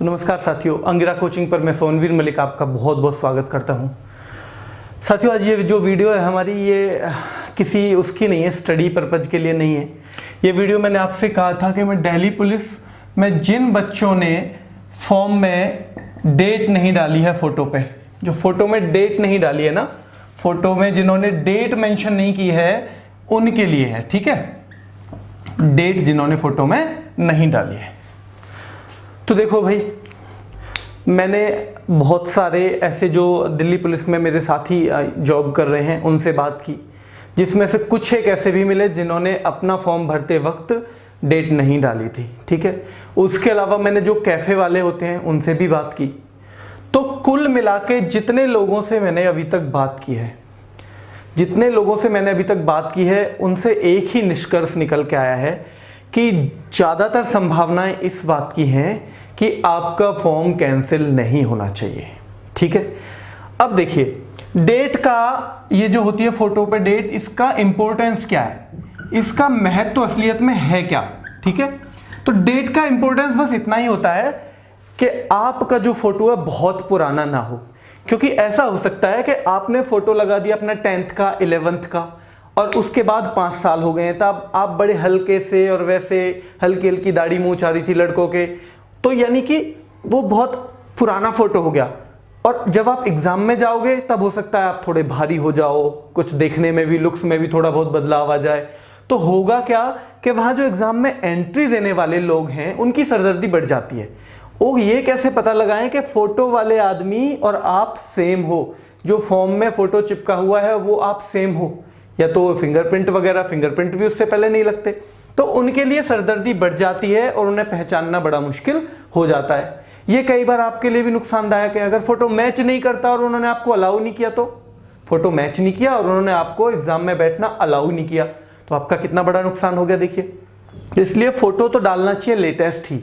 तो नमस्कार साथियों, अंगिरा कोचिंग पर मैं सोनवीर मलिक आपका बहुत बहुत स्वागत करता हूं। साथियों, आज ये जो वीडियो है हमारी, ये किसी उसकी नहीं है, स्टडी पर्पज़ के लिए नहीं है। ये वीडियो मैंने आपसे कहा था कि मैं दिल्ली पुलिस में जिन बच्चों ने फॉर्म में डेट नहीं डाली है, फ़ोटो पे जो फ़ोटो में डेट नहीं डाली है ना, फ़ोटो में जिन्होंने डेट मेंशन नहीं की है उनके लिए है, ठीक है। डेट जिन्होंने फ़ोटो में नहीं डाली है। तो देखो भाई, मैंने बहुत सारे ऐसे जो दिल्ली पुलिस में मेरे साथी जॉब कर रहे हैं उनसे बात की, जिसमें से कुछ एक ऐसे भी मिले जिन्होंने अपना फॉर्म भरते वक्त डेट नहीं डाली थी, ठीक है। उसके अलावा मैंने जो कैफ़े वाले होते हैं उनसे भी बात की। तो कुल मिला के जितने लोगों से मैंने अभी तक बात की है उनसे एक ही निष्कर्ष निकल के आया है कि ज़्यादातर संभावनाएं इस बात की हैं कि आपका फॉर्म कैंसिल नहीं होना चाहिए, ठीक है। अब देखिए, डेट का ये जो होती है फ़ोटो पे डेट, इसका इंपॉर्टेंस क्या है, इसका महत्व असलियत में है क्या, ठीक है। तो डेट का इंपॉर्टेंस बस इतना ही होता है कि आपका जो फोटो है बहुत पुराना ना हो, क्योंकि ऐसा हो सकता है कि आपने फोटो लगा दिया अपना 10th का, 11th का, और उसके बाद 5 साल हो गए हैं, तब आप बड़े हल्के से और वैसे हल्की हल्की दाढ़ी मूंछ आ रही थी लड़कों के, तो यानी कि वो बहुत पुराना फोटो हो गया। और जब आप एग्जाम में जाओगे तब हो सकता है आप थोड़े भारी हो जाओ, कुछ देखने में भी, लुक्स में भी थोड़ा बहुत बदलाव आ जाए। तो होगा क्या कि वहाँ जो एग्जाम में एंट्री देने वाले लोग हैं उनकी सरदर्दी बढ़ जाती है। वो ये कैसे पता लगाएं कि फोटो वाले आदमी और आप सेम हो, जो फॉर्म में फोटो चिपका हुआ है वो आप सेम हो, या तो फिंगरप्रिंट वगैरह, फिंगरप्रिंट भी उससे पहले नहीं लगते, तो उनके लिए सरदर्दी बढ़ जाती है और उन्हें पहचानना बड़ा मुश्किल हो जाता है। ये कई बार आपके लिए भी नुकसानदायक है। अगर फोटो मैच नहीं करता और उन्होंने आपको अलाउ नहीं किया, तो फोटो मैच नहीं किया और उन्होंने आपको एग्जाम में बैठना अलाउ नहीं किया, तो आपका कितना बड़ा नुकसान हो गया, देखिए। तो इसलिए फोटो तो डालना चाहिए लेटेस्ट ही,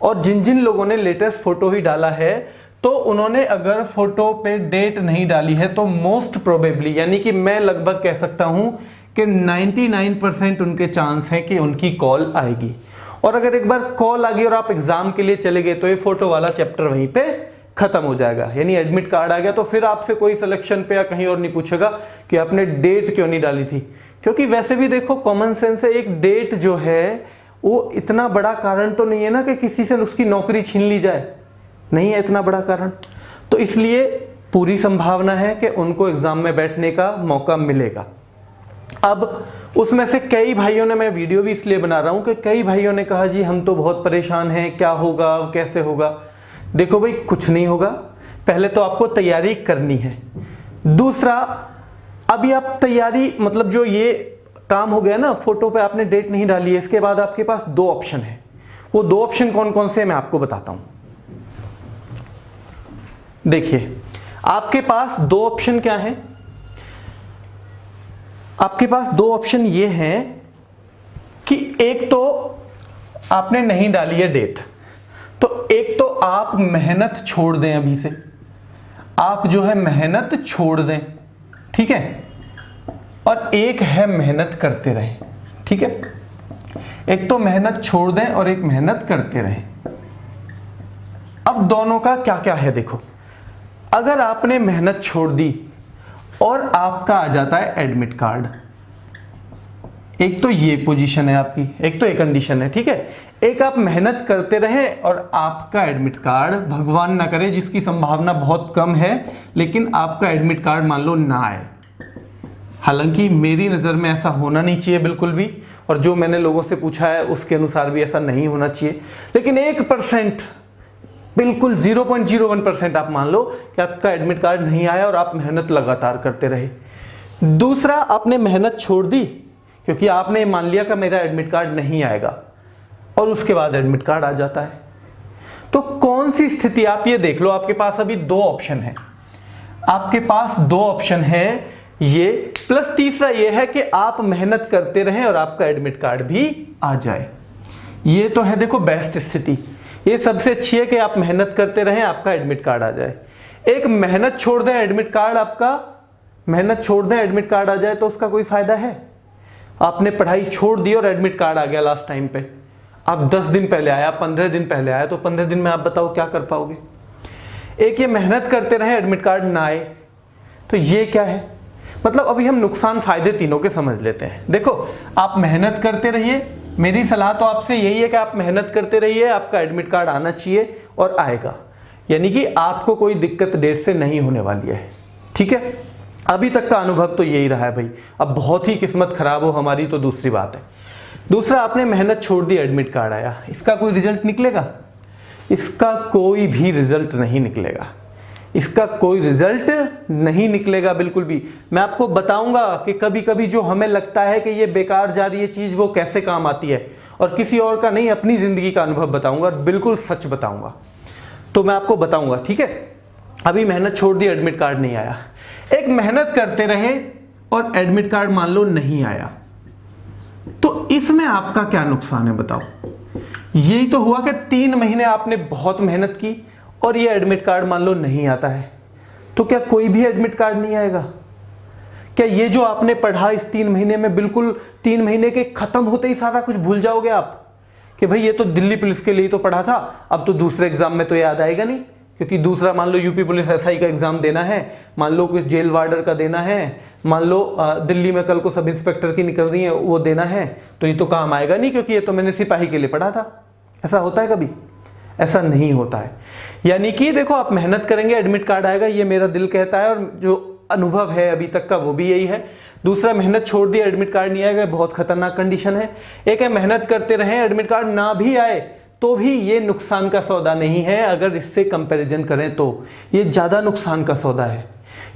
और जिन जिन लोगों ने लेटेस्ट फोटो ही डाला है, तो उन्होंने अगर फोटो पे डेट नहीं डाली है तो मोस्ट प्रोबेबली, यानी कि मैं लगभग कह सकता हूं कि 99% उनके चांस हैं कि उनकी कॉल आएगी। और अगर एक बार कॉल आ गई और आप एग्जाम के लिए चले गए तो ये फोटो वाला चैप्टर वहीं पे खत्म हो जाएगा, यानी एडमिट कार्ड आ गया तो फिर आपसे कोई सिलेक्शन पे या कहीं और नहीं पूछेगा कि आपने डेट क्यों नहीं डाली थी। क्योंकि वैसे भी देखो, कॉमन सेंस है, एक डेट जो है वो इतना बड़ा कारण तो नहीं है ना कि किसी से उसकी नौकरी छीन ली जाए, नहीं है इतना बड़ा कारण। तो इसलिए पूरी संभावना है कि उनको एग्जाम में बैठने का मौका मिलेगा। अब उसमें से कई भाइयों ने, मैं वीडियो भी इसलिए बना रहा हूं कि कई भाइयों ने कहा जी हम तो बहुत परेशान हैं, क्या होगा, कैसे होगा। देखो भाई, कुछ नहीं होगा। पहले तो आपको तैयारी करनी है। दूसरा, अभी आप तैयारी, मतलब जो ये काम हो गया ना, फोटो पे आपने डेट नहीं डाली है, इसके बाद आपके पास 2 ऑप्शन है। वो 2 ऑप्शन कौन कौन से मैं आपको बताता हूं। देखिए, आपके पास 2 ऑप्शन क्या हैं। आपके पास 2 ऑप्शन ये हैं कि एक तो आपने नहीं डाली है डेट, तो एक तो आप मेहनत छोड़ दें, अभी से आप जो है मेहनत छोड़ दें, ठीक है। और एक है मेहनत करते रहें, ठीक है। एक तो मेहनत छोड़ दें और एक मेहनत करते रहें। अब दोनों का क्या क्या है, देखो। अगर आपने मेहनत छोड़ दी और आपका आ जाता है एडमिट कार्ड, एक तो ये पोजीशन है आपकी, एक तो ये कंडीशन है, ठीक है। एक आप मेहनत करते रहें और आपका एडमिट कार्ड, भगवान ना करे, जिसकी संभावना बहुत कम है, लेकिन आपका एडमिट कार्ड मान लो ना आए। हालांकि मेरी नज़र में ऐसा होना नहीं चाहिए बिल्कुल भी, और जो मैंने लोगों से पूछा है उसके अनुसार भी ऐसा नहीं होना चाहिए, लेकिन 1%, बिल्कुल 0.01% आप मान लो कि आपका एडमिट कार्ड नहीं आया और आप मेहनत लगातार करते रहे। दूसरा, आपने मेहनत छोड़ दी क्योंकि आपने मान लिया कि मेरा एडमिट कार्ड नहीं आएगा, और उसके बाद एडमिट कार्ड आ जाता है। तो कौन सी स्थिति, आप ये देख लो, आपके पास अभी 2 ऑप्शन है। आपके पास 2 ऑप्शन है, ये प्लस तीसरा ये है कि आप मेहनत करते रहें और आपका एडमिट कार्ड भी आ जाए। ये तो है देखो बेस्ट स्थिति, ये सबसे अच्छी है कि आप मेहनत करते रहें, आपका एडमिट कार्ड आ जाए। एक मेहनत छोड़ दें, एडमिट कार्ड आपका, मेहनत छोड़ दें, एडमिट कार्ड आ जाए, तो उसका कोई फायदा है। आपने पढ़ाई छोड़ दी और एडमिट कार्ड आ गया लास्ट टाइम पे, आप 10 दिन पहले आया, 15 दिन पहले आया, तो 15 दिन में आप बताओ क्या कर पाओगे। एक ये मेहनत करते रहे एडमिट कार्ड ना आए, तो ये क्या है। मतलब अभी हम नुकसान फायदे तीनों के समझ लेते हैं। देखो, आप मेहनत करते रहिए, मेरी सलाह तो आपसे यही है कि आप मेहनत करते रहिए, आपका एडमिट कार्ड आना चाहिए और आएगा, यानी कि आपको कोई दिक्कत डेट से नहीं होने वाली है। ठीक है, अभी तक का अनुभव तो यही रहा है भाई। अब बहुत ही किस्मत खराब हो हमारी तो दूसरी बात है। दूसरा, आपने मेहनत छोड़ दी, एडमिट कार्ड आया, इसका कोई रिजल्ट निकलेगा? इसका कोई भी रिजल्ट नहीं निकलेगा, इसका कोई रिजल्ट नहीं निकलेगा बिल्कुल भी। मैं आपको बताऊंगा कि कभी कभी जो हमें लगता है कि ये बेकार जा रही है चीज, वो कैसे काम आती है, और किसी और का नहीं, अपनी जिंदगी का अनुभव बताऊंगा और बिल्कुल सच बताऊंगा। तो मैं आपको बताऊंगा, ठीक है। अभी मेहनत छोड़ दी, एडमिट कार्ड नहीं आया। एक मेहनत करते रहे और एडमिट कार्ड मान लो नहीं आया, तो इसमें आपका क्या नुकसान है बताओ। यही तो हुआ कि 3 महीने आपने बहुत मेहनत की और ये एडमिट कार्ड मान लो नहीं आता है, तो क्या कोई भी एडमिट कार्ड नहीं आएगा? क्या ये जो आपने पढ़ा इस 3 महीने में, बिल्कुल 3 महीने के खत्म होते ही सारा कुछ भूल जाओगे आप कि भाई ये तो दिल्ली पुलिस के लिए तो पढ़ा था, अब तो दूसरे एग्जाम में तो याद आएगा नहीं, क्योंकि दूसरा मान लो यूपी पुलिस एसआई का एग्जाम देना है, मान लो कुछ जेल वार्डर का देना है, मान लो दिल्ली में कल को सब इंस्पेक्टर की निकल रही है वो देना है, तो ये तो काम आएगा नहीं, क्योंकि ये तो मैंने सिपाही के लिए पढ़ा था। ऐसा होता है कभी? ऐसा नहीं होता है। यानी कि देखो, आप मेहनत करेंगे, एडमिट कार्ड आएगा, ये मेरा दिल कहता है, और जो अनुभव है अभी तक का वो भी यही है। दूसरा, मेहनत छोड़ दी, एडमिट कार्ड नहीं आएगा, बहुत खतरनाक कंडीशन है। एक है मेहनत करते रहें, एडमिट कार्ड ना भी आए तो भी ये नुकसान का सौदा नहीं है। अगर इससे कंपैरिजन करें तो ये ज़्यादा नुकसान का सौदा है।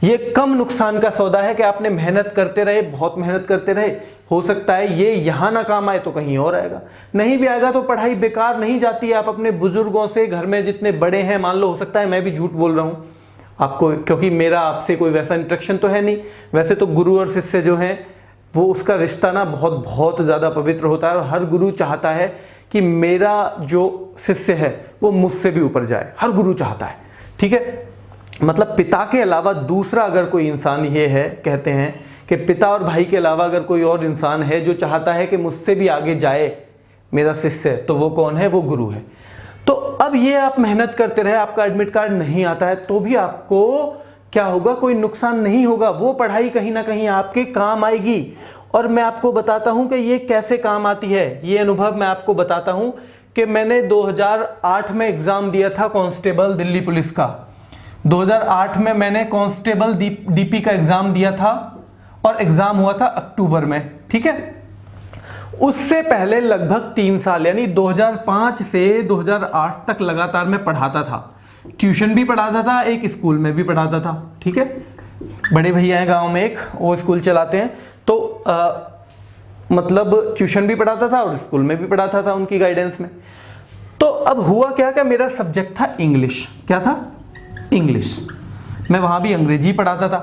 ये कम नुकसान का सौदा है कि आपने मेहनत करते रहे, बहुत मेहनत करते रहे, हो सकता है ये यहाँ ना काम आए तो कहीं और आएगा, नहीं भी आएगा तो पढ़ाई बेकार नहीं जाती है। आप अपने बुजुर्गों से, घर में जितने बड़े हैं, मान लो, हो सकता है मैं भी झूठ बोल रहा हूँ आपको, क्योंकि मेरा आपसे कोई वैसा इंटरेक्शन तो है नहीं। वैसे तो गुरु और शिष्य जो हैं वो, उसका रिश्ता ना बहुत बहुत ज़्यादा पवित्र होता है, और हर गुरु चाहता है कि मेरा जो शिष्य है वो मुझसे भी ऊपर जाए, हर गुरु चाहता है। ठीक है, मतलब पिता के अलावा दूसरा अगर कोई इंसान ये है, कहते हैं कि पिता और भाई के अलावा अगर कोई और इंसान है जो चाहता है कि मुझसे भी आगे जाए मेरा शिष्य, तो वो कौन है? वो गुरु है। तो अब ये आप मेहनत करते रहे, आपका एडमिट कार्ड नहीं आता है, तो भी आपको क्या होगा? कोई नुकसान नहीं होगा। वो पढ़ाई कहीं ना कहीं आपके काम आएगी। और मैं आपको बताता हूं कि ये कैसे काम आती है। ये अनुभव मैं आपको बताता हूं कि मैंने 2008 में एग्जाम दिया था कांस्टेबल दिल्ली पुलिस का। 2008 में मैंने कांस्टेबल डीपी का एग्जाम दिया था, और एग्जाम हुआ था अक्टूबर में। ठीक है, उससे पहले लगभग 3 साल, यानी 2005 से 2008 तक लगातार मैं पढ़ाता था। ट्यूशन भी पढ़ाता था, एक स्कूल में भी पढ़ाता था। ठीक है, बड़े भैया हैं गांव में, एक वो स्कूल चलाते हैं, तो मतलब ट्यूशन भी पढ़ाता था और स्कूल में भी पढ़ाता था उनकी गाइडेंस में। तो अब हुआ क्या मेरा सब्जेक्ट था इंग्लिश। क्या था? इंग्लिश। मैं वहां भी अंग्रेजी पढ़ाता था।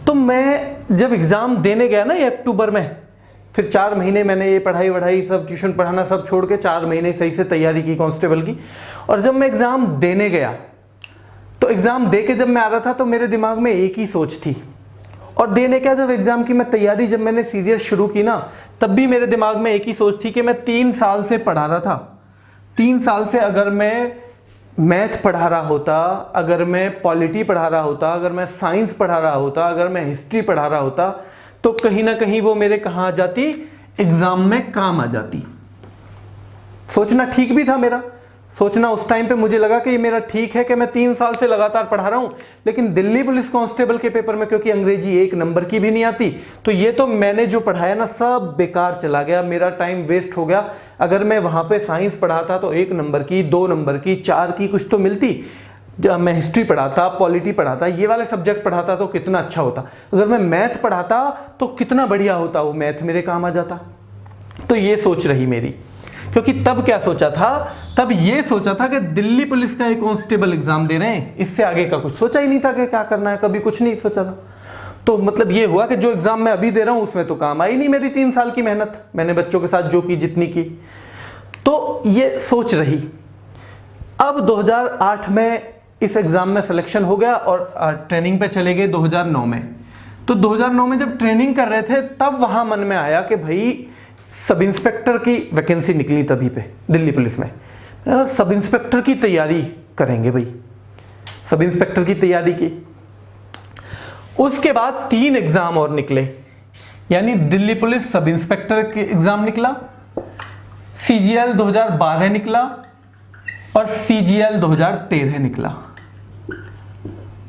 तो मैं जब एग्जाम देने गया ना ये अक्टूबर में, फिर 4 महीने मैंने ये पढ़ाई वढ़ाई सब, ट्यूशन पढ़ाना सब छोड़ के 4 महीने सही से तैयारी की कांस्टेबल की। और जब मैं एग्जाम देने गया, तो एग्जाम दे के जब मैं आ रहा था तो मेरे दिमाग में एक ही सोच थी। और देने क्या, जब एग्जाम की मैं तैयारी, जब मैंने सीरियस शुरू की ना, तब भी मेरे दिमाग में एक ही सोच थी कि मैं 3 साल से पढ़ा रहा था। 3 साल से अगर मैं मैथ पढ़ा रहा होता, अगर मैं पॉलिटी पढ़ा रहा होता, अगर मैं साइंस पढ़ा रहा होता, अगर मैं हिस्ट्री पढ़ा रहा होता, तो कहीं ना कहीं वो मेरे कहाँ आ जाती? एग्जाम में काम आ जाती। सोचना ठीक भी था मेरा। सोचना उस टाइम पे मुझे लगा कि ये मेरा ठीक है कि मैं 3 साल से लगातार पढ़ा रहा हूं, लेकिन दिल्ली पुलिस कांस्टेबल के पेपर में क्योंकि अंग्रेजी 1 नंबर की भी नहीं आती, तो ये तो मैंने जो पढ़ाया ना सब बेकार चला गया, मेरा टाइम वेस्ट हो गया। अगर मैं वहां पे साइंस पढ़ाता तो 1 नंबर की, 2 नंबर की, 4 की कुछ तो मिलती। जब मैं हिस्ट्री पढ़ाता, पॉलिटी पढ़ाता, ये वाले सब्जेक्ट पढ़ाता तो कितना अच्छा होता। अगर मैं मैथ पढ़ाता तो कितना बढ़िया होता, वो मैथ मेरे काम आ जाता। तो ये सोच रही मेरी, क्योंकि तब क्या सोचा था, तब ये सोचा था कि दिल्ली पुलिस का एक कांस्टेबल एग्जाम दे रहे हैं, इससे आगे का कुछ सोचा ही नहीं था कि क्या करना है, कभी कुछ नहीं सोचा था। तो मतलब ये हुआ कि जो एग्जाम मैं अभी दे रहा हूं उसमें तो काम आई नहीं मेरी 3 साल की मेहनत, मैंने बच्चों के साथ जो की जितनी की। तो ये सोच रही। अब 2008 में इस एग्जाम में सिलेक्शन हो गया और ट्रेनिंग पे चले गए 2009 में। तो 2009 में जब ट्रेनिंग कर रहे थे तब वहां मन में आया कि भाई सब इंस्पेक्टर की वैकेंसी निकली तभी पे दिल्ली पुलिस में। सब इंस्पेक्टर की तैयारी करेंगे भाई, सब इंस्पेक्टर की तैयारी की। उसके बाद 3 एग्जाम और निकले, यानी दिल्ली पुलिस सब इंस्पेक्टर के एग्जाम निकला, CGL 2012 निकला और CGL 2013 निकला।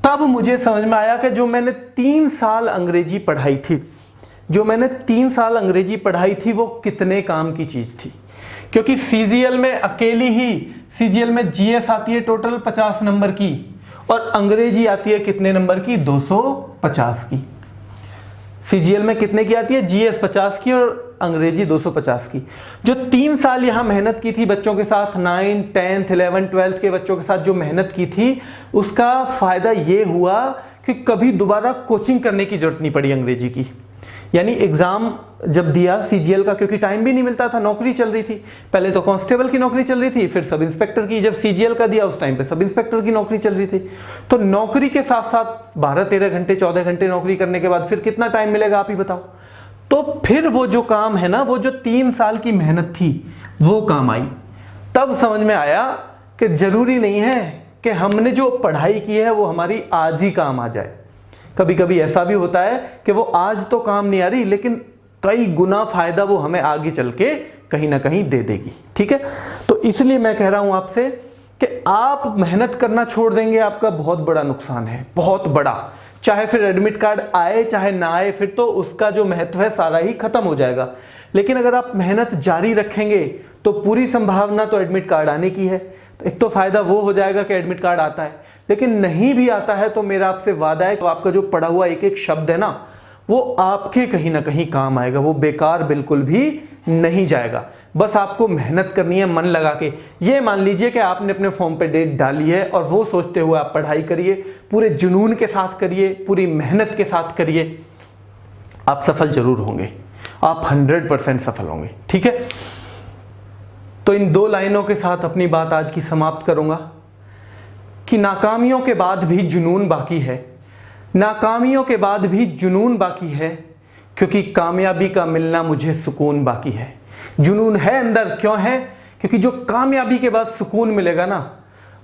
तब मुझे समझ में आया कि जो मैंने 3 साल अंग्रेजी पढ़ाई थी, वो कितने काम की चीज थी। क्योंकि CGL में अकेली ही CGL में GS आती है टोटल 50 नंबर की, और अंग्रेजी आती है कितने नंबर की, 250 की। CGL में कितने की आती है, GS 50 की और अंग्रेजी 250 की। जो 3 साल यहां मेहनत की थी बच्चों के साथ, 9, 10, 11, 12 के बच्चों के साथ जो मेहनत की थी, उसका फायदा ये हुआ कि कभी दोबारा कोचिंग करने की जरूरत नहीं पड़ी अंग्रेजी की। यानी एग्जाम जब दिया CGL का, क्योंकि टाइम भी नहीं मिलता था, नौकरी चल रही थी, पहले तो कांस्टेबल की नौकरी चल रही थी, फिर सब इंस्पेक्टर की, जब CGL का दिया उस टाइम पे सब इंस्पेक्टर की नौकरी चल रही थी। तो नौकरी के साथ साथ 12-13 घंटे 14 घंटे नौकरी करने के बाद फिर कितना टाइम मिलेगा आप ही बताओ। तो फिर वो जो काम है ना, वो जो 3 साल की मेहनत थी वो काम आई। तब समझ में आया कि जरूरी नहीं है कि हमने जो पढ़ाई की है वो हमारी आज ही काम आ जाए। कभी कभी ऐसा भी होता है कि वो आज तो काम नहीं आ रही, लेकिन कई गुना फायदा वो हमें आगे चल के कहीं ना कहीं दे देगी। ठीक है, तो इसलिए मैं कह रहा हूं आपसे कि आप मेहनत करना छोड़ देंगे, आपका बहुत बड़ा नुकसान है, बहुत बड़ा। चाहे फिर एडमिट कार्ड आए चाहे ना आए, फिर तो उसका जो महत्व है सारा ही खत्म हो जाएगा। लेकिन अगर आप मेहनत जारी रखेंगे तो पूरी संभावना तो एडमिट कार्ड आने की है। तो एक तो फायदा वो हो जाएगा कि एडमिट कार्ड आता है, लेकिन नहीं भी आता है तो मेरा आपसे वादा है कि आपका जो पढ़ा हुआ एक एक शब्द है ना, वो आपके कहीं ना कहीं काम आएगा, वो बेकार बिल्कुल भी नहीं जाएगा। बस आपको मेहनत करनी है मन लगा के। ये मान लीजिए कि आपने अपने फॉर्म पे डेट डाली है और वो सोचते हुए आप पढ़ाई करिए, पूरे जुनून के साथ करिए, पूरी मेहनत के साथ करिए, आप सफल जरूर होंगे, आप 100% सफल होंगे। ठीक है, तो इन 2 लाइनों के साथ अपनी बात आज की समाप्त करूंगा कि नाकामियों के बाद भी जुनून बाकी है, नाकामियों के बाद भी जुनून बाकी है, क्योंकि कामयाबी का मिलना मुझे सुकून बाकी है। जुनून है अंदर, क्यों है? क्योंकि जो कामयाबी के बाद सुकून मिलेगा ना,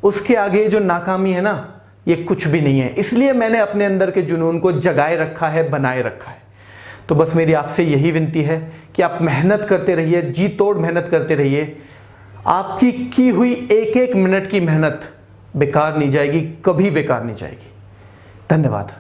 उसके आगे जो नाकामी है ना, ये कुछ भी नहीं है। इसलिए मैंने अपने अंदर के जुनून को जगाए रखा है, बनाए रखा है। तो बस मेरी आपसे यही विनती है कि आप मेहनत करते रहिए, जी तोड़ मेहनत करते रहिए। आपकी की हुई एक एक मिनट की मेहनत बेकार नहीं जाएगी, कभी बेकार नहीं जाएगी। धन्यवाद।